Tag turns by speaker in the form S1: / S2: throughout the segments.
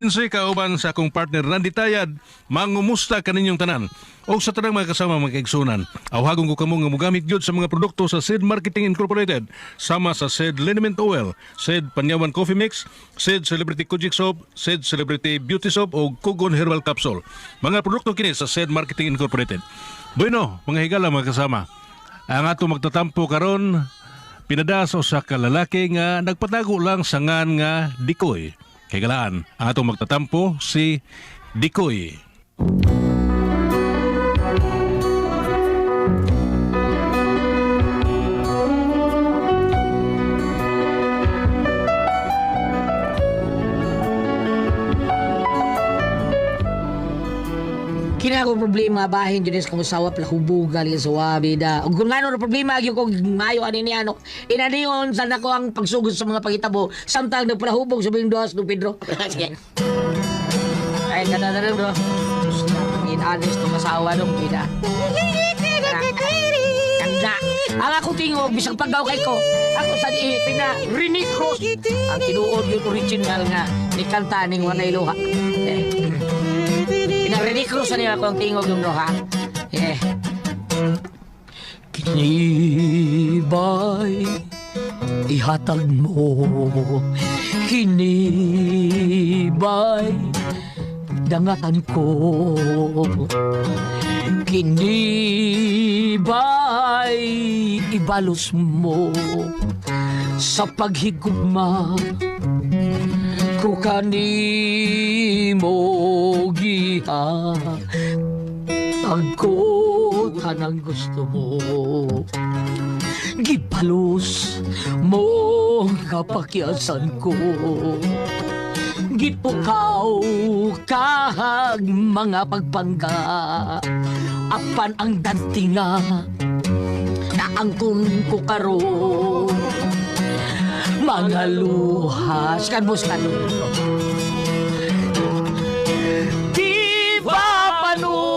S1: Prince kauban sa akong partner Randy Tayad, mangumusta kaninyong tanan. O sa tanang mga kasama mga kaigsunan, awhagon ko kamo nga mogamit gyud sa mga produkto sa SED Marketing Incorporated, sama sa SED Liniment Oil, SED Panyawan Coffee Mix, SED Celebrity Kojic Soap, SED Celebrity Beauty Soap o Kugon Herbal Capsule. Mga produkto kini sa SED Marketing Incorporated. Bueno, mga higala mga kasama, ang ato magtatampo karon pinadas sa kalalaki nga nagpatago lang sa ngan nga Dikoy. Kay galaan, ang atong magtatampo si Dikoy.
S2: Kina ko problema bahin jud sa kong usawa pala hubugal sa wabi da. Ug kung ano problema gyud ko mayo ani ni ano. Inaniyon sa nako ang pagsugod sa mga pangitabo samtang nagpalahubog sa Bingdos do Pedro. Sige. Ay kadadaro do. In honest tong asawa dong pida. Kanda. Ang ako tingog bisag paggaw kay ko. Ako sa di pina Rini Cross. Ang tinuod yung original nga ni kanta ning Wanay Luha. Pinarinikros niya ako ang tingog yung ha. Kinibay, ihatag mo. Kinibay, dangatan ko. Kinibay, ibalos mo. Sa paghigugma ko kanimo giha tagko tanang gusto mo gipalos mo kapakyasan ko gipukaw kahag mga pagpangga apan ang dantinga naangkon ko karon mga luhas kan bos kan di ba panumpata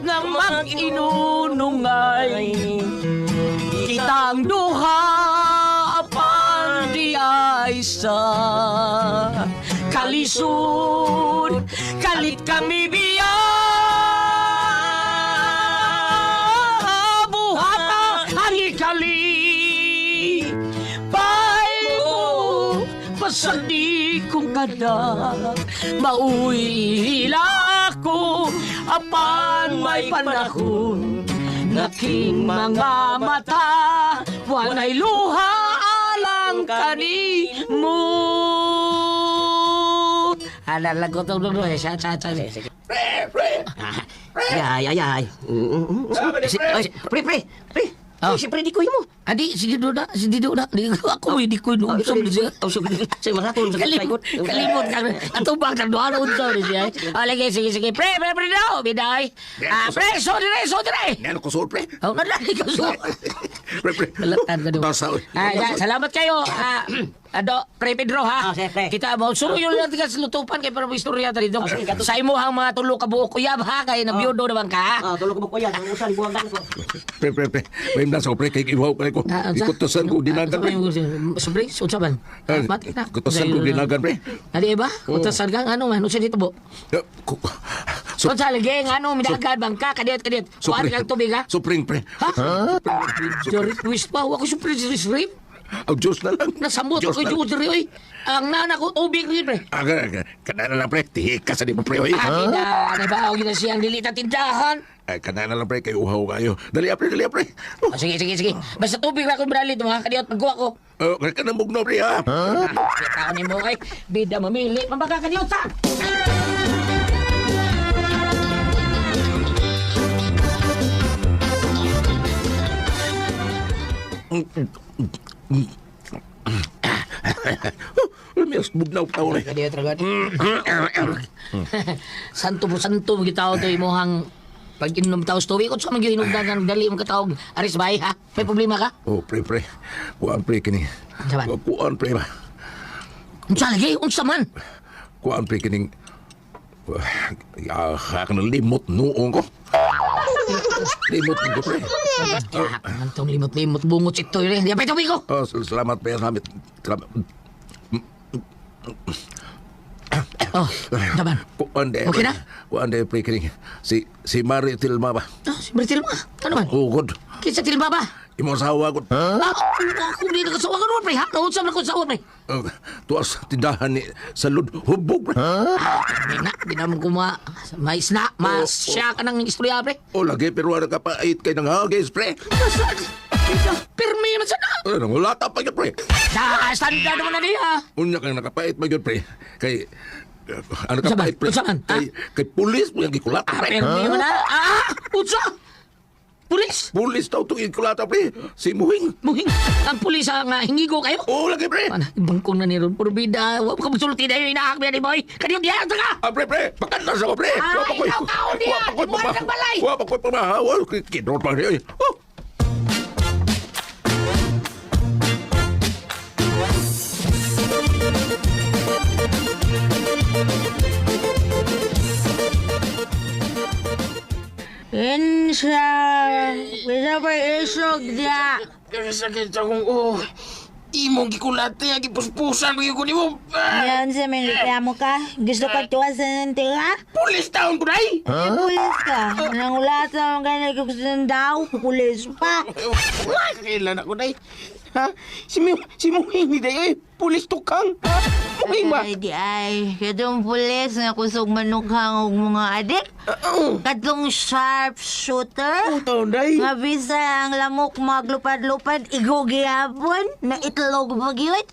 S2: nga mag-inunungay kitang duha apan di ay sa kalisod kalit kami biya Pasadi kong kada mauila ako apan may panahon naking mga mata wanay luha alang kanimo. Lalagot ang dulo siya. Yay. Pre. Oh. Siyempre, di ko mo. Adi, sige do na. Ako, di ko nung usap siya. Sige, maratong sa kalimot. Atubang ng doha na unsaw siya. Lagi, sige. Pre, daw. Biday. Pre, so dire.
S3: Ano ko sol, pre?
S2: Nadali ko so.
S3: Pre.
S2: Balatan ka doon. Salamat kayo. Pre Pedro, ha? Kita mo, suruyo lang tika sa lutupan kay para may istorya ta dito. Sa imo hang mga tulo ka buok kuyab, ha? Kaya nabiyudo naman ka, ha?
S4: Tulo ka buok kuyab. Ang usan, buwangan ko.
S3: Pre. May nasa pre, kay iwaw ka ko. Ikutosan ko, dinagan, pre.
S2: Sobre, unsaban? Mati na.
S3: Ikutosan ko, dinagan, pre.
S2: Adi ba? Utasan ka, ano man? Unsa dito, bo? So, lagi, ano, midagad bang ka? Kadiyot. Kuhaan kang tubig, ha?
S3: Supring, pre.
S2: Ha? Your request pa. Ako supring rip.
S3: Ang Diyos na lang.
S2: Nasamot ko yung diri, oy. Ang nana ko, ubig rin, pre.
S3: Kanana lang, pre. Tihikas sa di mo, pre, oy.
S2: Ano ba? Huwag na siyang dilita tindahan.
S3: Kanana lang, pre. Kayo uhaw kayo. Dali, pre.
S2: Sige. Basta tubig lang ko, brali. Mga kadiyot, pagkuha ko.
S3: Ka na mugno, pre, ha?
S2: Kita ni mo, kay bida mamili. Mambaga kadiyot, ha?
S3: Lumias, bugnaw tao na.
S2: Kadiyot, ragad. Santo mo gitaw to imuhang pag inom taos tuwi ko sa mga hinugdagan dali mo katawag aris bay ha may problema ka
S3: Pre kuan pre kini kuan pre ba
S2: unsa lagi unsa man
S3: kuan pre kining kana limot nuong ko limot ko pre
S2: antong limot bungot ito yun di pa tuwi ko
S3: salamat pre salamat
S2: Oh, naman. Okay na?
S3: Kuan de pre kining. Si Mari Tilma ba?
S2: Si Bertilma. Ano man?
S3: Ugod.
S2: Kinsa Tilma ba?
S3: Imo asawa ko.
S2: Ako di nakasawa ka naman, pre. Ha? Naunsa na ko sawa, pre.
S3: Tuwas tindahan ni Salud hubog pre.
S2: Di naman ko may isna. Mas siya ka ng istorya, pre.
S3: O lagi pero ano ka pa ait kay nang hagis pre.
S2: Pirmi naman sana.
S3: Ano wala ta pa gyud pre.
S2: Standard naman na niya.
S3: Unya kang nakapait ba gyud pre. Kay ano ka
S2: Saan?
S3: pait pre.
S2: Saan?
S3: Kay pulis mo yung gikulat pre.
S2: Pirmi naman na. Utsa! Pulis!
S3: Pulis daw itong ikulata, pre. Si Muhing.
S2: Muhing, ang pulis ang hingigo kayo.
S3: Oo, lagi, pre.
S2: Ano, bangkong na ni Ron. Puro bida. Huwag ka masulti na yung inaak niya ni Boy. Kaniyong diyan, ka!
S3: Pre, pre. Pakanta sa ko, pre.
S2: Ikaw kaon niya! Ibuwan kang balay!
S3: Wapa ko'y pamahawa. Kidrot pa niya. Oh!
S4: Insya, bisa pa isog dia.
S5: Sakit akong imong gikulate nga gipuspusan ko nimo.
S4: Yan sa reklamo ka. Gusto ka tuwasan ng tira?
S5: Pulis taon ko dai.
S4: Pulis ka. Nang ulat sa mga nagkukusan daw, pulis pa.
S5: Kailan ako dai. Ha? Si Muhing ni dai pulis tukang. Ha? Muhing ba?
S4: Ay, di ay. Katong pulis nga kusog manukhang og mga adik. Katong sharpshooter.
S5: Taon dai.
S4: Nga bisa ang lamok maglupad-lupad, igugihapon, na itlog magyot.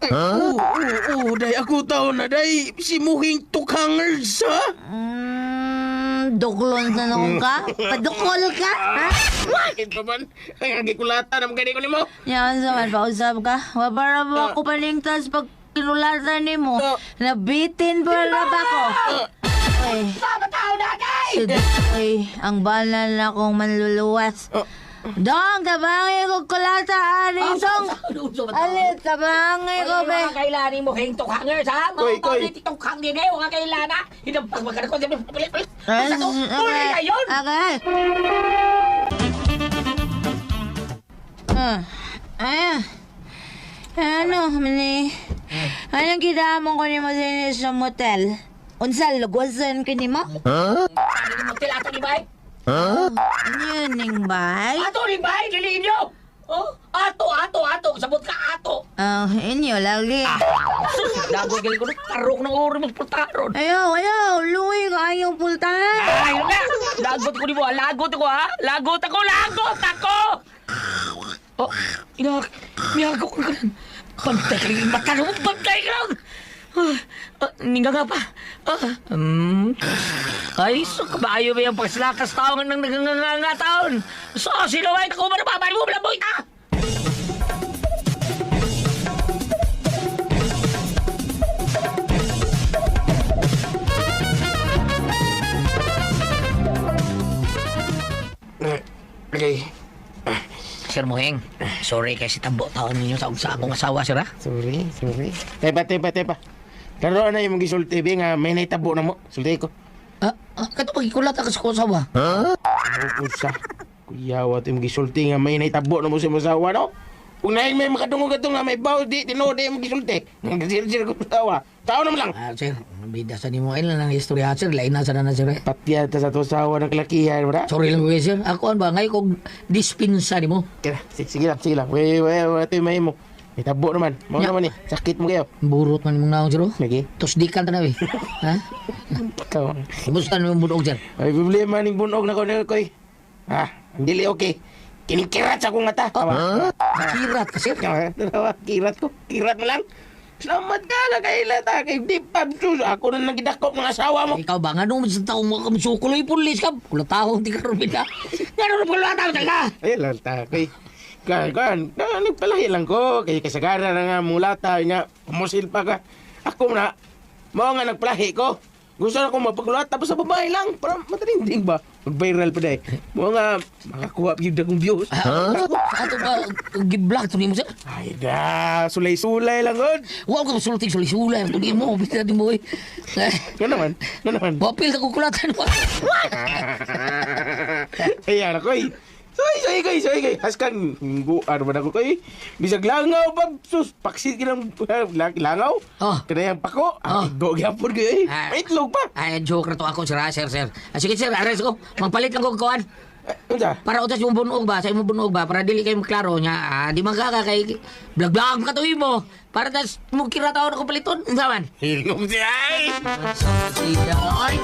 S5: Dai ako taon na dai. Si Muhing tukangers ha?
S4: Duklon sa nung ka? Padukol ka? Ha?
S5: Bakit pa man? Ang gikulatan ang gani ko nimo.
S4: Yan sa man, pausap ka. Wabara mo ako paningtas pag kinulatan ni mo. Nabitin pa na ba ko? Ay. Ay, ang banal na kong manluluwas. Dong, tabangi ko kulata, Arisong. Alit, tabangi ko, be.
S2: Mga kailanin mo, heng tukhangers, ha?
S5: Koy,
S2: Mga
S5: koy.
S2: pagkiti tukhang din eh, mga kailana. Hinampag magkana ko, pilit.
S4: Ay,
S2: Basta ko, tuloy na yun!
S4: Okay. Ano, mani? Anong kinamon ko ni mo sa motel? Unsal, lugwasan ka ni mo?
S2: Ano ni Motel ato ni Bay?
S4: Ano yun, Ning Bay?
S2: Ato ni Bay, diliin nyo! Oh, ato, sabot ka ato!
S4: Inyo, lagi.
S2: Dago galing ko na, tarok ng oro ng pultaron.
S4: Ayaw, luwi ka ayaw pultahan.
S2: Ay, na! Lagot ko ni mo, lagot ako, ha? Lagot ako! Oh, miyago ko ka lang. Pantay ka lang, mata mo, pantay ka lang! Ninga nga pa. Ay, so kabayo ba yung pagsilakas taon ng naganganga taon? So, silaway ka ko ba nababan mo, malaboy ka!
S5: Okay.
S2: Sir Moheng, sorry kasi tambo taon ninyo sa akong asawa, sir, ha?
S5: Sorry. Tepa. Karo na yung gisulti be nga may naitabo na mo. Sulti ko.
S2: Kato pagikulat ako sa akong asawa.
S5: Usa. Kuyawa to yung gisulti nga may naitabo na mo sa masawa, no? Kung naing may makadungog ito nga may baw di tinode yung gisulti. Sir ko tawa. Tao naman lang.
S2: Sir, bida sa nimo ayun lang ang istorya, sir. Lain na sana na, sir.
S5: Patya ta sa tusawa ng kalakihan, bra.
S2: Sorry lang ko, sir. Ako ba ngayon kong dispensa ni mo?
S5: Kaya, sige lang. Wait, ito yung may mo. May tabo naman. Mga
S2: Ya.
S5: naman eh. Sakit mo kayo.
S2: Burot man mong naon, sir. Oh.
S5: Lagi.
S2: Tos di ka na, eh. Ha?
S5: Ikaw.
S2: Kumusta naman mo sir?
S5: May problema ning bunog na ko na koy. Ha? Dili okay. Kinikirat sa akong mata.
S2: Nakirat ka, sir.
S5: Kirat ko. Kirat mo lang. Salamat ka na kay Lata. Kay di pabsus. Ako na nagidakop ng asawa mo.
S2: Ikaw ba nga nung sa taong mga kamsukuloy pulis ka? Kulatahong di ka rin na. Nga nung kulatahong di ka?
S5: Ay, Lata. Kay nagpalahi lang ko. Kay kasagara na nga mulata. Nga, umusil pa ka. Ako na. Mga nga nagpalahi ko. Gusto na akong mapagluhat tapos sa babae lang. Para matalinding ba? Mag-viral pa dahil. Mga nga, makakuha yung akong views.
S2: Ato ba, giblag to ni mo, sir?
S5: Ay da, sulay-sulay lang god.
S2: Huwag ka masulting suli-sulay. Ito di mo, bisa di mo, eh.
S5: Nga naman.
S2: Wapil ka kukulatan mo.
S5: Ayan ako eh. Soy kay. Haskan ano ba ako kay? Bisag langaw ba? Sus, paksit kinang langaw.
S2: Oh.
S5: Kanayang pako.
S2: Oh.
S5: Go gyapon kay.
S2: Ah.
S5: Itlog pa.
S2: Ay, joke na to ako, sir. Sir. Sige, sir, ares ko. Magpalit lang ko kuhan.
S5: Unsa?
S2: Para utas yung bunog ba, sa imong bunog ba, para dili kayo klaro niya. Di magkaka kay blag-blag ka to mo. Para tas mo kira taon ako paliton. Unsa man?
S5: Hilom siya.
S2: Sige, oy.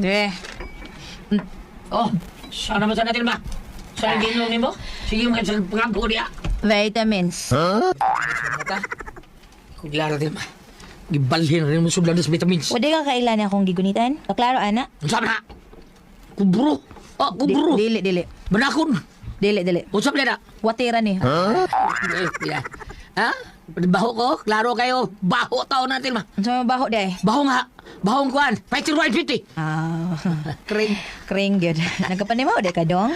S4: Eh,
S2: Oh, sana ba sa natin ba? Sa ginom ni mo? Sige mo sa pagkampo diya.
S4: vitamins.
S2: Mata. Kung klaro din ba? Gibalhin rin mo sublan sa vitamins.
S4: Wala ka kailan akong gigunitan? Kaklaro, ana?
S2: Unsa man na? Kubro. Oh, kubro.
S4: Dili.
S2: Banakon.
S4: Dili.
S2: Unsa man na?
S4: Watira ni.
S2: Yeah. Ha? Baho ko? Klaro kayo. Baho tao natin ma.
S4: Ano sa baho day?
S2: Baho nga. Bahong kuan. Fighter White 50.
S4: Ah,
S2: Kring.
S4: kring gyud. Nagkapanimaw day ka dong?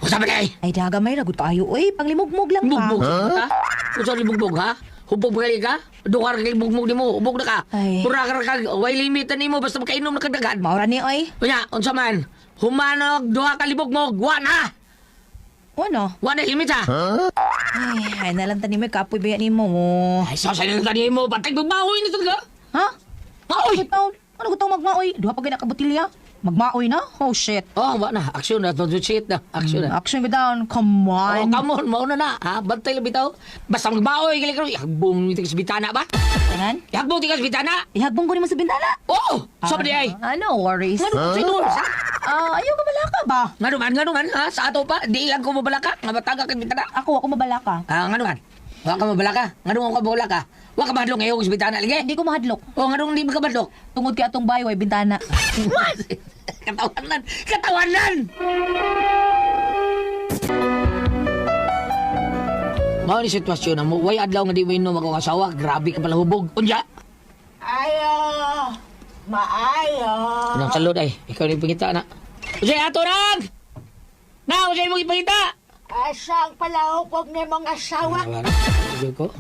S2: Unsa man kay?
S4: Ay dagamay ra gud kayo oy, panglimugmug lang ka.
S2: Bugbog. Ha? Unsa ni bugbog ha? Hubog ba ka? Dukar kay bugbog nimo. Hubog na ka.
S4: Ay.
S2: Pura ka way limit nimo basta makainom na kadagan.
S4: Maura ni oy.
S2: Unya, unsa man? Humanog duha ka libog mo. Guwan ha.
S4: Ano?
S2: Guwan na limit ha.
S4: Ay nalang tani mo kapoy ba nimo.
S2: Ay, sa sayo tani mo. Patay magbahoy na talaga.
S4: Ha?
S2: Maoy!
S4: Ano ko tawag magmaoy? Duha pa gina ka botilya. Magmaoy na? Oh shit.
S2: Oh, wa na. Action na. Don't shit na. Action na.
S4: Action ko down. Come
S2: Oh,
S4: on.
S2: come on, mauna na, ha? Bantay lang bitaw. Basta magbaoy, galing ka rin. Ihagbong nito sa bitana ba?
S4: Tangan?
S2: Ihagbong tika sa bitana?
S4: Ihagbong ko ni mo sa bintana.
S2: Oo! Sabi di ay.
S4: No worries.
S2: Nga naman, sino? Sa?
S4: Ayaw ka bala ka ba?
S2: Nga naman, ha? Sa ato pa, di lang ko mabalaka. Nga bataga ka bitana.
S4: Ako mabala ka.
S2: Nga naman. Wa ka mabalaka. Nga naman ka mabalaka. Wa ka mahadlong ngayon sa bitana lagi.
S4: Hindi ko mahadlok.
S2: O, nga naman di mo ka mahadlok.
S4: Tungod kay atong bayo ay bintana.
S2: Katawanan! Katawanan! Mao ni sitwasyon na mo. Way adlaw nga di mo inom ako kasawa. Grabe ka pala hubog. Unya!
S6: Ayo, maayo.
S2: Anong salod ay? Ikaw na yung pangita na. Usay ato nang! Na, usay mong ipangita!
S6: Asang palahupog ni mong asawa.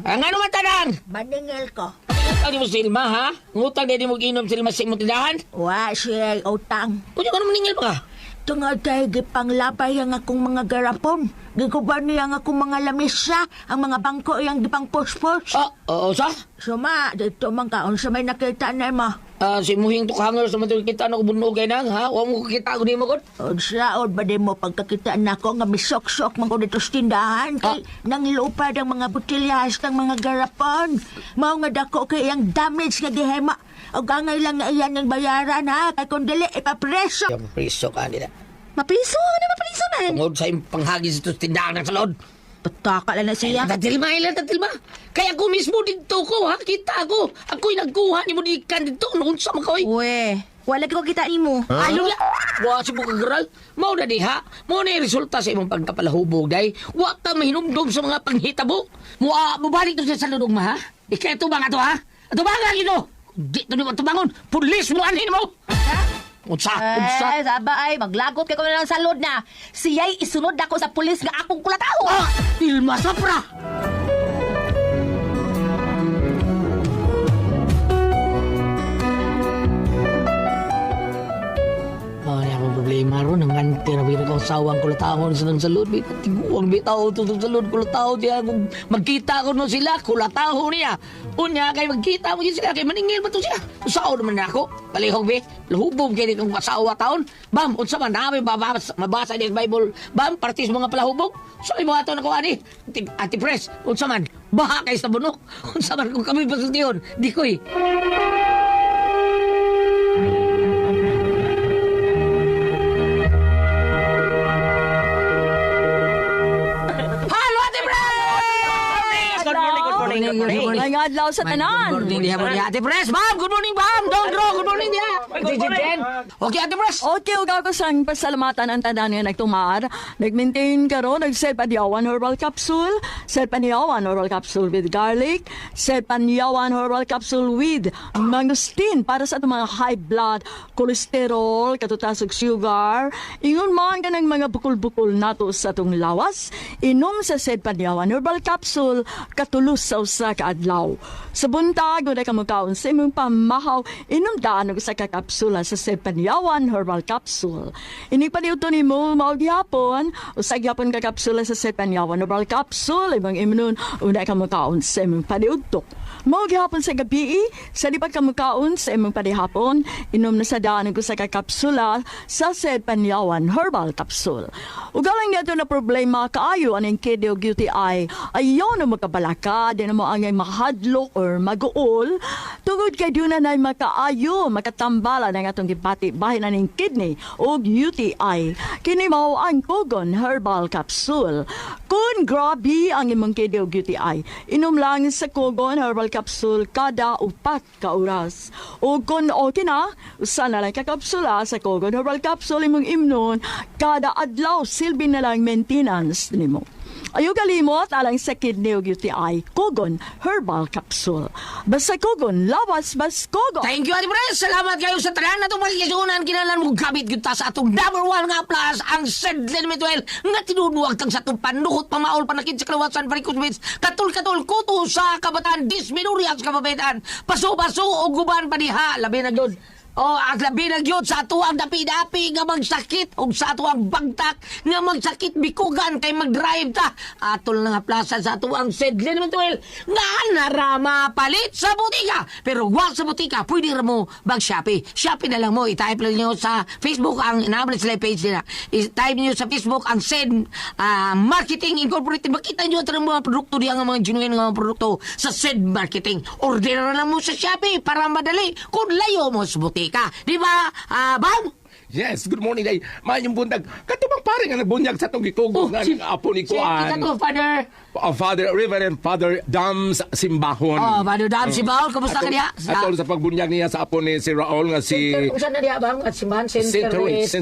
S2: Ang ano man tanang?
S6: Maningil ko.
S2: Ano mo silma ha? Ngutang na di mo ginom silma sa imong tindahan?
S6: Wa siya utang.
S2: Kung ka naman ningil pa ka?
S6: Tungod kay gipanglabay ang akong mga garapon. Giguban niya ang akong mga lamisa, ang mga bangko iyang gipang puspos.
S2: Oh, oo sa?
S6: Suma, dito man kaon sa may nakita na mo.
S2: Si Muhing Tukhanger sa matulog kita na kubunog kay nang ha? Huwag mo kukita ko di mo kon?
S6: Od saod ba di mo pagkakita na ko nga misok-sok man ko dito sa tindahan kay nang lupad ang mga butilyas ng mga garapon. Mao nga dako kay iyang damage nga gihema. Og angay lang nga iyan ang bayaran ha kay kung dili ipapreso.
S2: Yung priso ka nila.
S4: Mapriso? Ano mapriso man?
S2: Tungod sa imong panghagis ito sa tindahan ng salod.
S4: Pataka lang na siya.
S2: Tatilma ilan, tatilma. Kaya ako mismo dito ko ha? Kita ko. Ako'y nagkuha ni mo di ikan dito. Noon sa mga kaway.
S4: Uwe, wala ko kita nimo.
S2: Ano ya? Wa si mo kagaral. Mao na di ha. Mao na yung resulta sa imong pagkapalahubog day. Wa ka mahinumdum sa mga panghitabo. Mubalik to sa saludog ma ha. Ikaw ito ba nga to ha? Ito ba nga gino? Di to ni mo tubangon. Pulis mo anhin mo. Unsa?
S4: Eh, saba ay, maglagot kay ko na lang sa load na. Siya'y isunod ako sa pulis nga akong kulataho.
S2: Ah! Ilma Sopra! Oh, niya akong problema ron. Ang ganti na bilang kong sawang kulatahon sa nang salud. Tiguang bitaw ito sa salud kulatahon niya. Kung magkita ko no sila, kulatahon niya. Unya kay magkita mo yun sila. Kay maningil ba ito siya? Usaw naman na ako. Palihog be. Lahubog kayo nitong kasawa taon. Bam, unsa man namin mabasa niya sa Bible. Bam, partis mga palahubog. So, mo ato na ko ani. Anti-press. Unsa man. Baha kayo sa bunok. Unsa man kung kami pasultiyon. Di ko'y.
S4: Ngayong adlaw sa tanan.
S2: Good morning, diha. Ate Pres, ma'am. Good morning, ma'am. Don't draw. Good morning, diha. Okay, Ate Pres.
S7: Okay, ugaw ko sang pasalamatan ang tanan nga nagtumar. Nag-maintain ka ro, nag-set panyawan herbal capsule, set panyawan herbal capsule with garlic, set panyawan herbal capsule with mangosteen para sa itong mga high blood, cholesterol, katutasog sugar. Ingon man ka ng mga bukol-bukol nato sa itong lawas, inom sa set panyawan herbal capsule, katulos sa usa ka adlaw. Sa buntag, wala ka magkaon sa imong pamahaw, inom daan og sa kakapsula sa set panyawan herbal capsule. Inipaniuto ni mo maugyapon, usag yapon ka kapsula sa set panyawan herbal capsule, ibang imnon, una ka magkaon sa imong paniuto. Maugyapon sa gabi, sa lipat ka magkaon sa imong panihapon, inom na sa daan ko sa kakapsula sa set panyawan herbal capsule. Ugalang niya na problema kaayo anong kidney o UTI, ayaw na makabalaka, di na mo ang makahadlok or mag-uol, tungod kay doon na makaayo, makatambala ng atong gipati bahin na ng kidney o UTI. Kini mao ang Kogon Herbal Capsule. Kung grabe ang imong kidney o UTI, inom lang sa Kogon Herbal Capsule kada 4 ka oras. O kung okay na, usa na lang kakapsula sa Kogon Herbal Capsule imong imnon kada adlaw, silbi na lang maintenance nimo. Ayaw kalimot alang sa kidney o UTI, Kogon Herbal Capsule. Basta Kogon, lawas bas Kogon.
S2: Thank you, Ate Pres. Salamat kayo sa tanan na itong magkisunan. Kinalan mo gamit yun ta sa atong #1 nga plus, ang SED Limit Oil, nga tinuduwag tang sa itong panuhot, pamaol, panakit sa kalawasan, parikos, katul-katul, kuto sa kabataan, disminuriak sa kababetan, paso-paso, o guban paniha, labi na yun. O, ang labi na yun sa ato ang dapi-dapi nga magsakit o sa ato ang bagtak nga magsakit bikugan kay mag-drive ta. Atol na nga plaza sa ato ang SED Limit Oil nga narama palit sa butika. Pero wag sa butika, pwede rin mo mag-Shopee. Shopee na lang mo. I-type lang nyo sa Facebook ang naman sila page nila. I-type nyo sa Facebook ang SED Marketing Incorporated. Makita nyo ito ng mga produkto diyan, ang mga genuine nga mga produkto sa SED Marketing. Order na lang mo sa Shopee para madali kung layo mo sa butika. Di ba, Bam?
S3: Yes, good morning day. Mayong bundag. Katubang pare nga nagbunyag sa itong gitugos nga apo ni Kuan.
S2: Ito, Father.
S3: Father, Reverend Father Dams Simbahon.
S2: Oh, Father Dam Simbahon, kamusta ka niya?
S3: Atol sa pagbunyag niya sa apo ni si Raul nga si
S2: Saan na niya, Bam? At Simbahan,
S3: Saint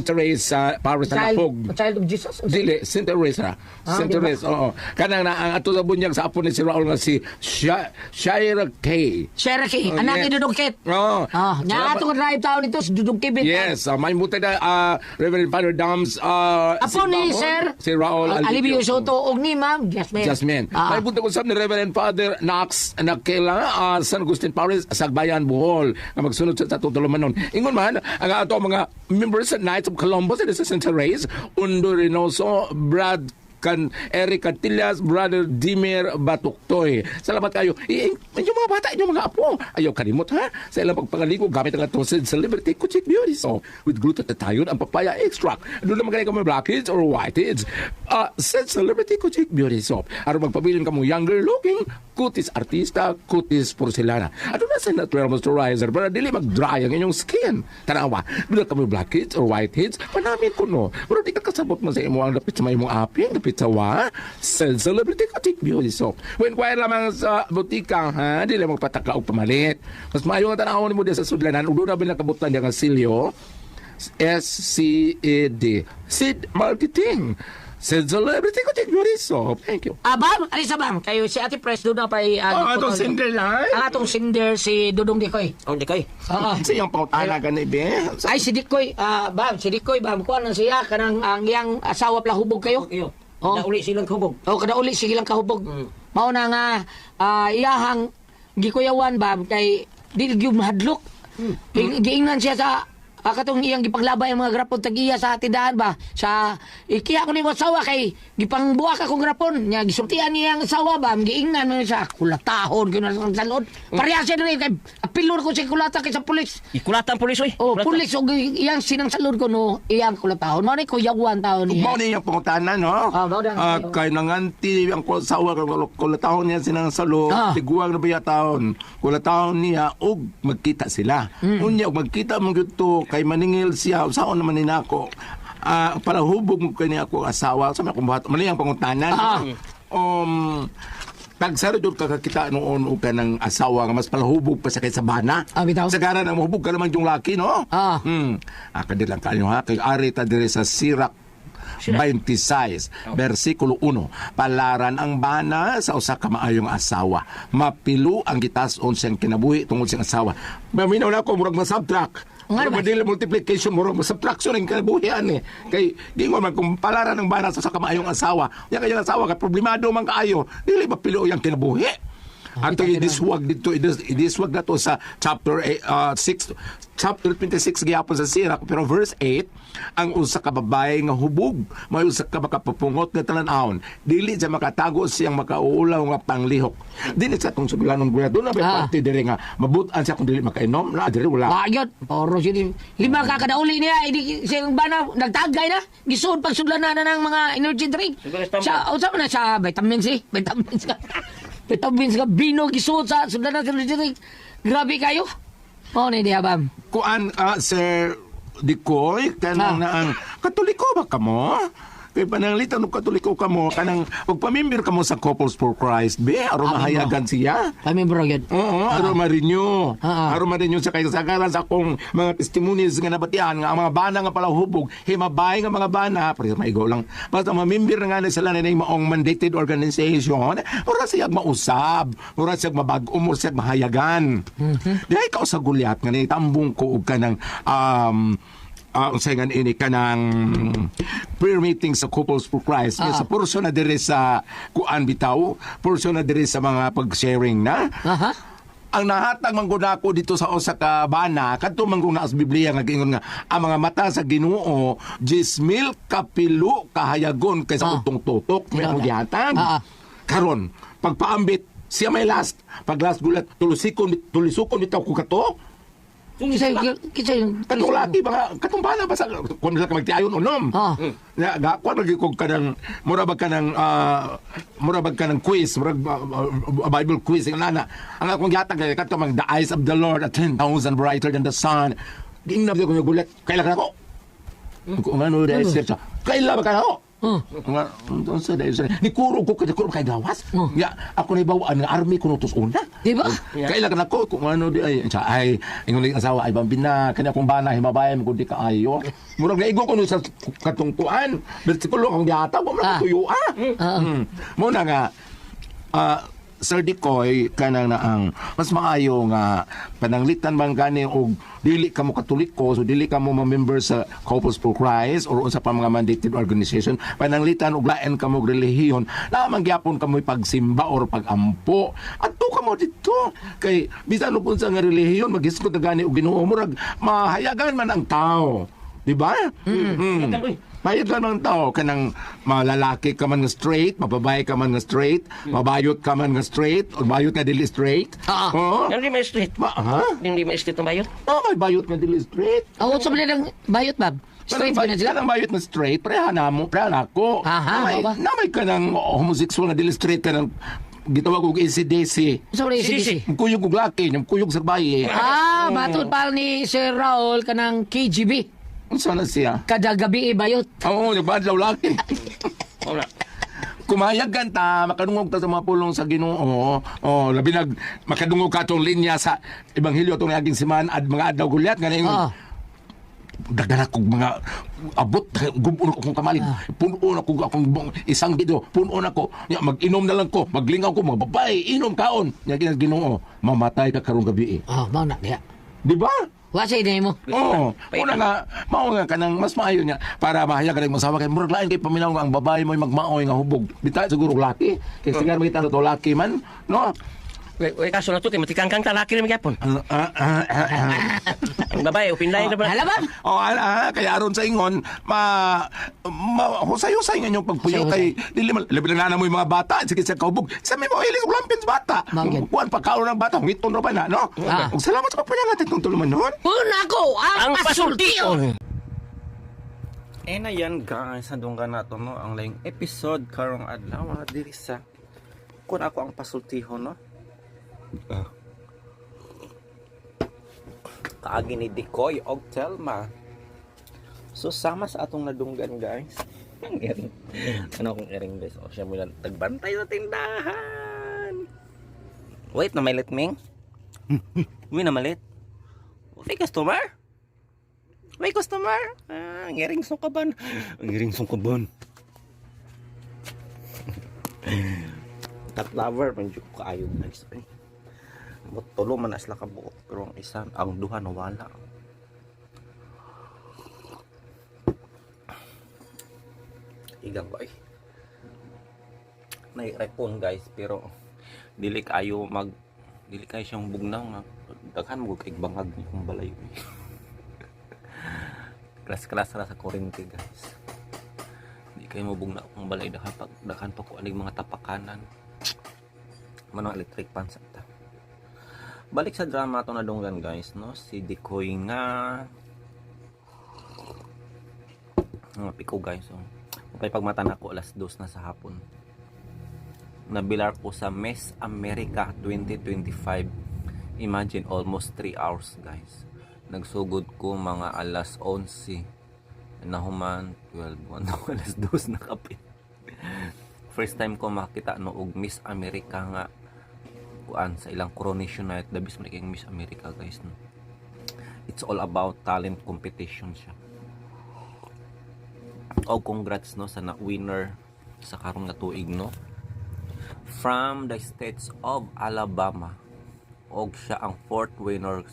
S3: Therese para sa Napog.
S2: Child of Jesus?
S3: Dili, Saint Therese ra. Saint Therese, oo. Kanang na ang ato sa bunyag sa apo ni si Raul nga si Shaira K.
S2: Cherokee, anak ni Dudong Kit.
S3: Oo.
S2: Nya ato drive town ito si Dudong Kibit.
S3: Yes, may buta na Reverend Father Dams
S2: Apo ni Sir
S3: si Raul
S2: Alibio Soto og ni Ma'am
S3: Jasmine. May punta ko sa ni Reverend Father Knox Nakela San Agustin Parish Sagbayan Bohol nga magsunod sa tutulumanon. Ingon man ang ato mga members sa Knights of Columbus and Saint Therese, Undo Reynoso, Brad Eric Cantillas, Brother Dimir Batuktoy. Salamat kayo. Yung mga bata, yung mga apo. Ayaw kalimot ha. Sa ilang pagpangaligo, gamit ang atong Celebrity Kuchik Beauty Soap with glutathione ang papaya extract. Doon naman kayo blackheads or whiteheads. Celebrity Kuchik Beauty Soap. Araw magpabilin ka mo younger looking, kutis artista, kutis porcelana. At doon na sa natural moisturizer para dili mag-dry ang inyong skin. Tanawa, doon ka mo blackheads or whiteheads, panamit ko no. Pero di ka kasabot mo sa imo ang dapit sa may mong aping, pitawa, Celebrity Kuchik Beauty Soap. When kaya lamang sa butika, ha, di lang magpataka o pamalit. Mas maayo nga tanahon mo din sa sudlanan, ug doon na binakabutan niya ng silyo, SCED, SED Marketing. Celebrity Kuchik Beauty Soap. Thank you.
S2: Bam, alisa Bam, kayo si Ate Pres doon na pa'y...
S3: atong cinder lang.
S2: Ang atong cinder si Dudong Dikoy.
S5: Dikoy.
S3: Siyang pautana ka na ibe.
S2: Ay, si Dikoy, Bam, si Dikoy, Bam, kuha na siya, kanang ang iyang asawa pala hubog kayo. Oh.
S5: Kada uli silang hubog.
S2: Kada uli silang kahubog. Mao na nga iyahang gikuyawan ba kay di gyud mahadlok. Giingnan siya sa katong iyang gipaglabay ang mga grapon tag-iya sa tindahan ba sa ikiya ko ni mo asawa kay gipangbuak akong grapon nya gisultian niya ang asawa ba giingnan man siya kulatahon gyud ang salod pareha siya diri kay apilor ko si kulata kay sa pulis
S5: Ikulatan pulis oy.
S2: pulis og iyang sinang salod ko no iyang kulatahon mo ni kuyawan taon niya
S3: Mao ni yung pangutanan, no? Kay nanganti ang sawa kulatahon niya sinang salo, tiguang na biya taon. Kulatahon niya og magkita sila. Unya og magkita mo gyud to kay maningil siya saon naman ni nako. Para hubog mo kay niya ako asawa sa mga kumbahat. Mali ang pangutanan. Tagsaro doon kakakita noon o ka ng asawa nga mas palahubog pa sa kay sa bana.
S2: Bitaw.
S3: Sa gara na mahubog ka naman yung laki, no? Kadilang kayo ha. Kay ari ta dire sa Sirak 26, versikulo 1. Palaran ang bana sa usa ka maayong asawa. Mapilo ang gitas-on siyang kinabuhi tungod siyang asawa. Maminaw na ako, murag masubtract. Murag madili multiplication, murag masubtraction ang kinabuhian eh. Kay, di mo man, kung palaran ang bana sa usa ka maayong asawa, yung kanyang asawa, ka problemado man kaayo, dili mapilo yung kinabuhi. Ato idiswag dito, idiswag na to sa chapter 6, chapter 26 gihapon sa Sirak, pero verse 8, ang usa ka babae nga hubog, may usa ka makapapungot nga talan-awon, dili siya makatago siyang makauulaw nga panglihok. Dili sa tong suglanon guya doon na may parte dire nga mabutan siya kung dili makainom, na dire wala.
S2: Ayot, poro siya. Lima ka kadauli niya, hindi siyang bana, nagtagay na, gisuod pagsuglanan na ng mga energy drink. Sa, o sa na sa vitamins eh, vitamins ka. Vitamins ka, bino, gisuod sa suglanan sa energy drink. Grabe kayo. O, na diya, bam.
S3: Kuan, Sir Dikoy, kanang na ang Katoliko ba ka mo? Kay pananglitan ng Katoliko ka mo, kanang pagpamimbir ka mo sa Couples for Christ, be, aron mahayagan siya.
S2: Kami bro, yun.
S3: Oo, aron marinyo.
S2: Ah.
S3: Aron marinyo sa kasagaran sa akong mga testimonies nga nabatian nga ang mga bana nga pala hubog, himabay nga mga bana, pero maigo lang. Basta mamimbir nga na sila na maong mandated organization, ora siya mausab, ora siya mabag-o, ora siya mahayagan. Dahil ikaw sa gulyat nga ni tambong ko og kanang usayngan ini kanang prayer meeting sa Couples for Christ. Sa portion na dire sa kuan bitaw, portion na dire sa mga pag-sharing na. Ang nahatag mangguna ko dito sa usa ka bana, kadto mangguna sa Biblia nga giingon nga ang mga mata sa Ginoo 10,000 kapilo kahayagon kaysa utong tutok may ang gihatag. Karon pagpaambit siya may last, pag last gulat tulisukon bitaw ko kato.
S2: Kisay yung...
S3: Katong laki ba katong bana ba sa kung nila ka magtiayon unom. Na gakuan lagi kog kanang murabag ka ng quiz, Bible quiz ang nana. Ang akong gihatag katong the eyes of the Lord are 10,000 brighter than the sun. Gingna ko gulat kaila ka ako. Kung ano dai siya. Kaila ba ka ako? Kung sa dahil ni kuro ko kay gawas. Ya, ako na ibawaan nga army kuno tus una.
S2: Di ba?
S3: Kailangan ako kung ano di ay ingon ni asawa ay bambina kanya kung bana himabayan ko di kaayo. Murag naigo ko no sa katungkuan. Bersikulo kang giata mo na tuyo mo na nga Sir Dikoy, kanang na ang mas maayo nga pananglitan man gani og dili ka mo Katoliko, so dili ka mo ma-member sa Couples for Christ or sa pa mga mandated organization, pananglitan og lain ka mo relihiyon, lamang gyapon ka mo pagsimba or pagampo. Adto ka mo dito kay bisan ug unsa nga relihiyon maghisgot na gani og Ginoo murag mahayagan man ang tao. Di ba? Mayad ka ng tao, kanang malalaki ka man nga straight, mababae ka man nga straight, mabayot ka man nga straight, o bayot nga dili straight.
S8: Hindi may street. Hindi may street ng bayot.
S3: May bayot nga dili straight.
S2: Sa mga ng bayot, Bob. Straight ba na sila?
S3: Kanang bayot na straight, pareha na mo, pareha na ako. Namay ka ng homosexual na dili straight ka ng gitawag og ACDC.
S2: Sorry, ACDC.
S3: Kuyog og laki, kuyog sa bayi.
S2: Matod pa ni Sir Raul ka ng KGB.
S3: Saan na siya?
S2: Kada gabi bayot.
S3: Oo, nagbadlaw laki.
S8: Wala.
S3: Kumayag ka ta, makadungog ta sa mga pulong sa Ginoo. Labi makadungog ka itong linya sa Ebanghelyo itong naging siman at mga adlaw gulyat. Ganun daghan akong mga abot, gumuno akong kamalin. Punuon ako akong isang video. Punuon ako. Mag-inom na lang ko. Maglingaw ko. Mga babae, inom kaon. Yung Ginoo, mamatay ka karong gabi.
S2: Mau na niya.
S3: Di ba?
S2: Wasay na mo.
S3: Oo. Una nga, mao nga kanang mas maayo niya para mahaya ka rin masawa kay murag lain kay paminaw nga ang babae mo magmaoy nga hubog. Bita siguro laki. Kay sigar makita to laki man, no?
S8: Wait, kaso na to, matikangkang talaki rin magyapon. Ang babae, upinlay na ba?
S2: Hala ba?
S3: Kaya aron sa ingon, husay-husay nga yung pagpuyo kay labi na mo yung mga bata, sige sa kaubog. Sa may mga ilis, ulampin sa bata. Kuhan pagkaon ng bata, ngiton na ba na, no? Salamat sa pagpuyo natin itong tuluman noon.
S2: Ako, ang pasultiyo!
S9: Na yan guys, handong ka na to no, ang laing episode karong adlaw mga diri sa kun ako ang pasultiho no. Kaagi ni Dikoy og Telma. So sama sa atong nadunggan guys. Ano akong ering guys? O siya mo lang tagbantay sa tindahan. Wait na malit Ming. Uwi na malit. May customer? May customer? Ngiring song kaban. Ngiring song kaban. Cat lover man jud ko kaayo guys. Tulo man asla ka buot pero ang isa ang duha nawala. Igang ba nairepon guys pero dili kayo siyang bugnaw nga daghan mo kay bangag ni kung balay. Klas ra sa kurente guys. Di kayo mo bugnaw kung balay daghan pa ko aning mga tapakanan. Manang electric pan sa ta. Balik sa drama to na dunggan guys no, si Dikoy nga piko guys so. Kapag pagmata na ko alas 2 na sa hapon. Nabilar ko sa Miss America 2025. Imagine almost 3 hours guys. Nagsugod ko mga alas 11. Nahuman 12 alas 2 na kapit. First time ko makita no og Miss America nga kuan sa ilang coronation night. Dabis man kay Miss America guys no. It's all about talent competition siya. O congrats no sa na-winner sa karong nga tuig no. From the states of Alabama. Og siya ang 4th winner,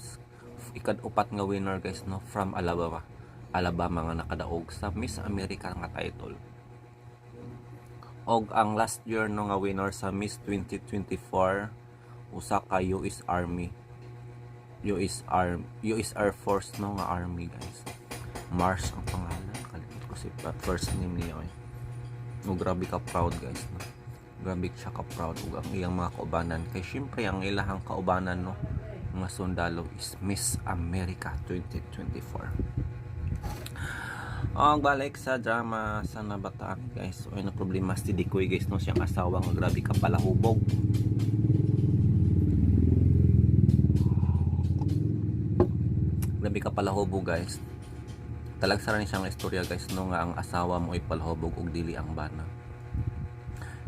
S9: ikad-upat nga winner guys no from Alabama. Alabama nga nakadaog sa Miss America nga title. Og ang last year no nga winner sa Miss 2024 usa ka US Army. US Air Force no nga army guys. Mars ang pangalan, kalimut ko si first name niya eh. No, grabe ka proud guys no. Grabe siya ka proud ug ang iyang mga kaubanan kay syempre ang ilahang kaubanan no mga sundalo is Miss America 2024. Ang balik sa drama sa nabataan guys. So ay na problema si Dikoy guys no siyang asawa nga grabe ka palahubog. Grabe ka palahubog guys. Talagsara ni siyang istorya guys no nga ang asawa mo ay palahubog og dili ang bana.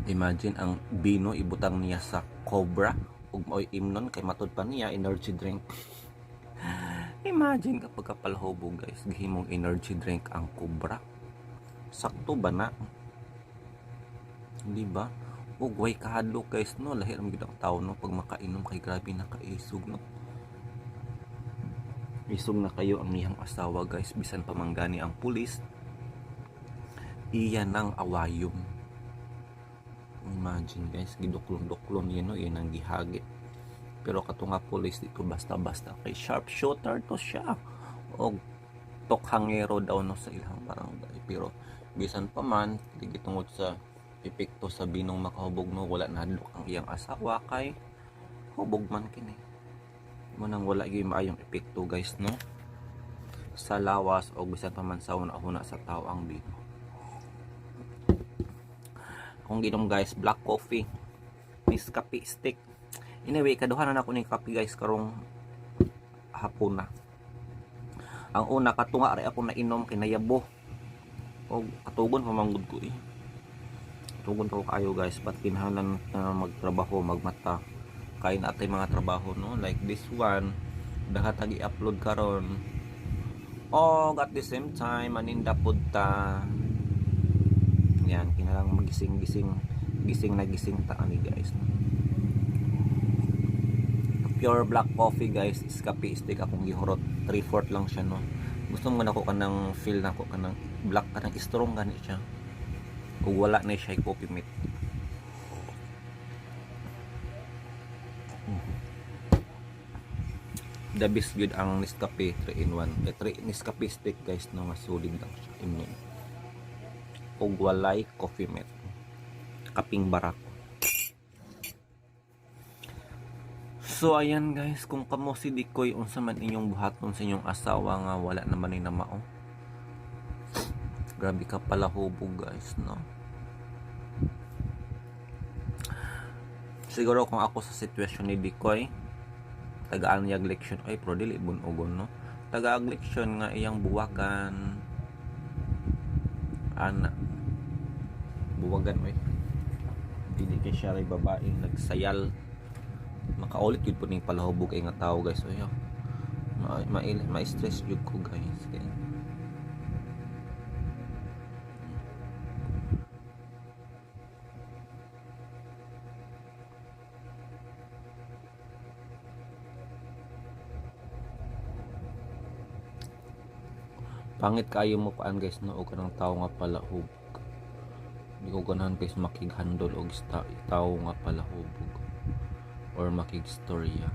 S9: Imagine ang bino ibutang niya sa Cobra ug mo'y imnon kay matud pa niya energy drink. Imagine kapag kapalhubog guys gihimong energy drink ang Cobra. Sakto ba na? Di ba? Ug way kahadlok guys no lahi ra gyud ang tawo no pag makainom kay grabe na kaisog no. Isog na kayo ang niyang asawa guys bisan pa manggani ang pulis. Iyan ang awayom. Imagine guys, giduklon-duklon yun no, yun ang gihagit. Pero kato nga police dito basta-basta kay sharpshooter to siya. O tokhangero daw no sa ilang barangay. Pero bisan pa man, digitungod sa epekto sa binong makahubog no, wala na hadlok ang iyang asawa kay hubog man kini. Manang wala gyud maayong epekto guys no. Sa lawas o bisan pa man sa una sa tao ang bino. Kung ginom guys, black coffee, Nescafe stick. Anyway, kaduhanan ako ng kape guys karong hapon na. Ang una katunga rin ako na inom kinayabo. O katugon pamanggod ko eh. Katugon ko kayo guys, ba't kinahanglan na magtrabaho, magmata. Kain atay mga trabaho no, like this one, dahat i-upload karon. O at the same time, maninda pud ta. Yan, kinalang magising ta ani guys. Pure black coffee guys, Nescafe stick akong gihurot. 3/4 lang siya no. Gusto mo nako kanang feel nako kanang black kanang strong gani siya. Ug wala na siya coffee mate. The best good ang Nescafe 3-in-1. Nescafe stick guys no, nga solid lang siya. Immune. Ug walay coffee mate. Kaping barak. So ayan guys, kung kamo si Dikoy unsa man inyong buhaton sa inyong asawa nga wala naman ni namao. Grabe ka pala hubog guys no. Siguro kung ako sa sitwasyon ni Dikoy, tagaan niya leksyon ay pro dili bunugon no. Taga leksyon nga iyang buwagan ana buwagan oy dili kay siya ray babaeng nagsayal makaulit yun po ning palahubog ay nga tao guys. So yeah, ma-stress yun ko guys. Okay. Pangit kayo mo paan guys no, o kanang tao nga pala hubog. Di ko ganahan guys makighandol og tao nga pala hubog or makigstorya.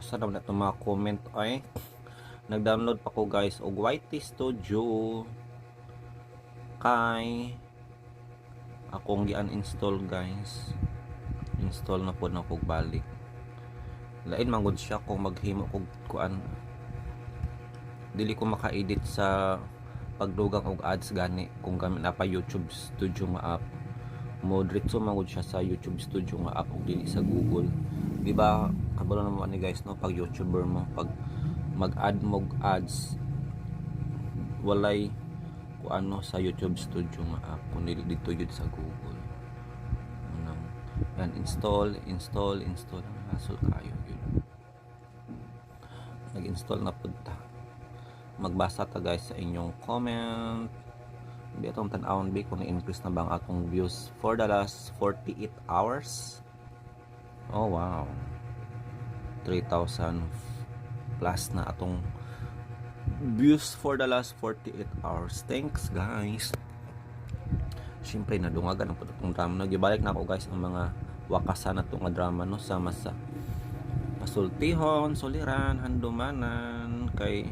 S9: Sana na itong mga comment ay nag-download pa ko guys og YT Studio kay akong gi-uninstall guys. Install na po na kog balik. Lain man gud siya kung maghimo og kuan. Dili ko maka-edit sa pagdugang og ads gani kung gamit na pa YouTube Studio nga app. Mo diretso man gud siya sa YouTube Studio nga app ug dili sa Google. Di ba kabalo naman ni guys no, pag YouTuber mo pag mag-add mo ads walay kung ano sa YouTube Studio nga app kung dili dito yun sa Google. Yan, install hasol kayo yun. Nag-install na punta. Magbasa ta guys sa inyong comment. Di atong tan-awon bi kung na-increase na bang atong views for the last 48 hours. Oh wow, 3,000 plus na atong views for the last 48 hours. Thanks guys. Siyempre nadungagan ang itong drama. Nagibalik na ako guys ang mga wakasan na itong drama no, sama sa pasultihon, soliran, handumanan kay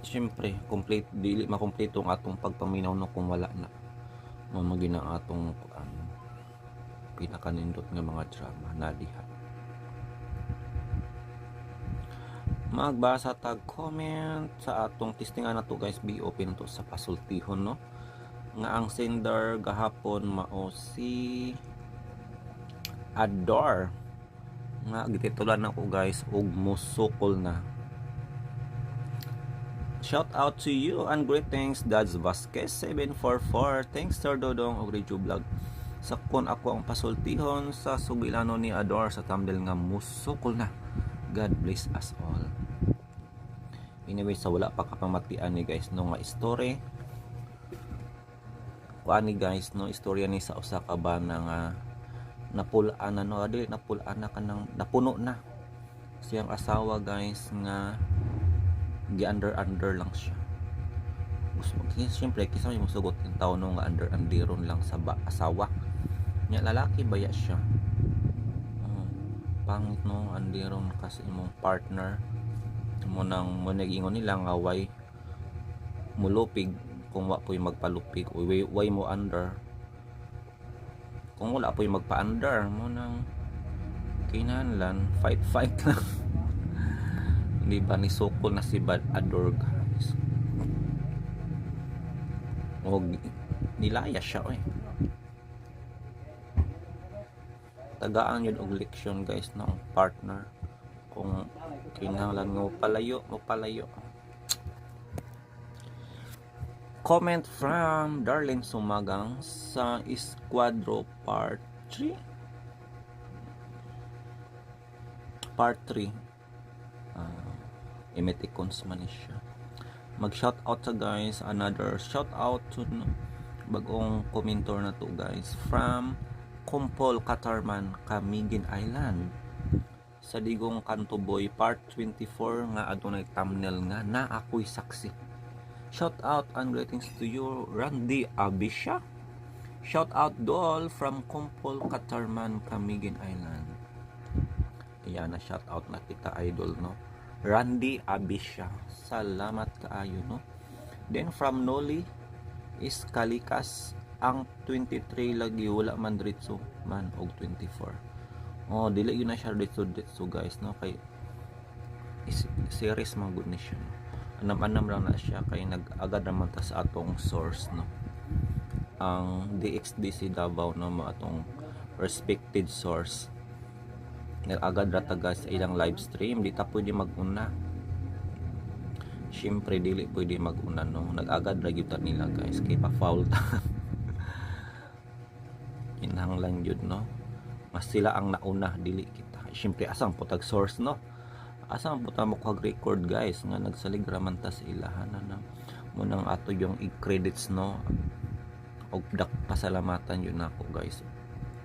S9: siyempre complete dili makompleto ang atong pagpaminaw no kung wala na mamagina atong pinakanindot nga mga drama na diha. Magbasa tag comment sa atong testingan na to guys. Be open to sa pasultihon no, nga ang sender gahapon mao si Ador nga gititulan ako guys og musukol na. Shout out to you and greetings Dads Vasquez 744. Thanks Sir Dodong og Radio Vlog. Sakon ako ang pasultihon sa sugilano ni Ador sa thumbnail nga musukol na. God bless us all. Anyway, sa wala pa kapamatian ni guys no nga story. Kuan ni guys no, istorya ni sa usa ka ba na nga napulaan na no, dili napulaan na kanang napuno na siyang asawa guys nga gi-under lang siya. Siyempre kisa may musugot yung tao no nga under-underon lang sa asawa nya lalaki baya siya. Pangit no, andiron kasi imong partner mo nang monagingon nila nga way mulupig kung wa po'y magpalupig o way mo under kung wala po'y magpa-under mo nang kinahanglan fight lang. Hindi ba ni sukol na si Bad Ador guys o nilaya siya tagaan yun og leksyon guys ng partner kung kinahanglan mo palayo. Comment from Darlene Sumagang sa Esquadro Part 3 emoticons man siya. Mag shout out sa guys, another shout out to bagong komentor na to guys from Kumpol Katarman, Camiguin Island sa Digong Kantoboy Part 24 nga adunay thumbnail nga na ako'y saksi. Shout out and greetings to you Randy Abisha. Shout out Dol from Kumpol Katarman, Camiguin Island. Ayan na shout out na kita idol no, Randy Abisha, salamat kaayo no. Then from Noli is Kalikas ang 23 lagi wala man diretso man og 24. Oh, dili yun na siya diretso guys no, kay series man good ni siya no? anam-anam lang na siya kay nag-agad naman ta sa atong source, no, ang DXDC Davao, no, mo atong respected source. Nag-agad rata guys sa ilang live stream, di ta pwede mag-una. Siyempre dili pwede mag-una, no, nag-agad ra gyud ta nila guys kay pa-foul ta. Inhanglan jud, no, mas sila ang nauna dili kita. Siyempre asang putag source, no, asang puta mo kag record guys nga nagsalig raman ta sa ilahan na munang ato yung i-credits, no, og dak pasalamatan yun nako guys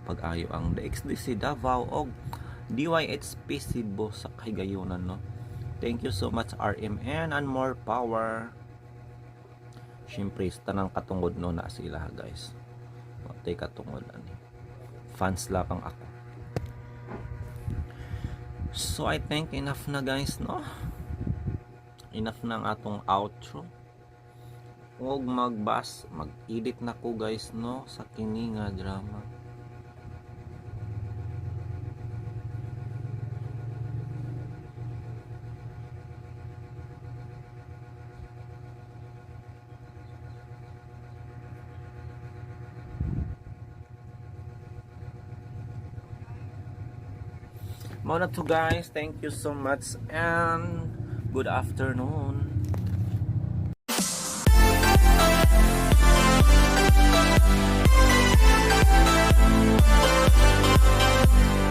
S9: pag-ayo ang DXDC Davao og DYHP Cebu sa Higayonan, no. Thank you so much RMN and more power. Siyempre sa tanang katungod, no, na sila guys. Matay katungod ani. Fans lapang ako. So I think enough na guys, no. Enough na ang atong outro. Og mag-edit na ko guys, no, sa kini nga drama. Muna to guys, thank you so much and good afternoon.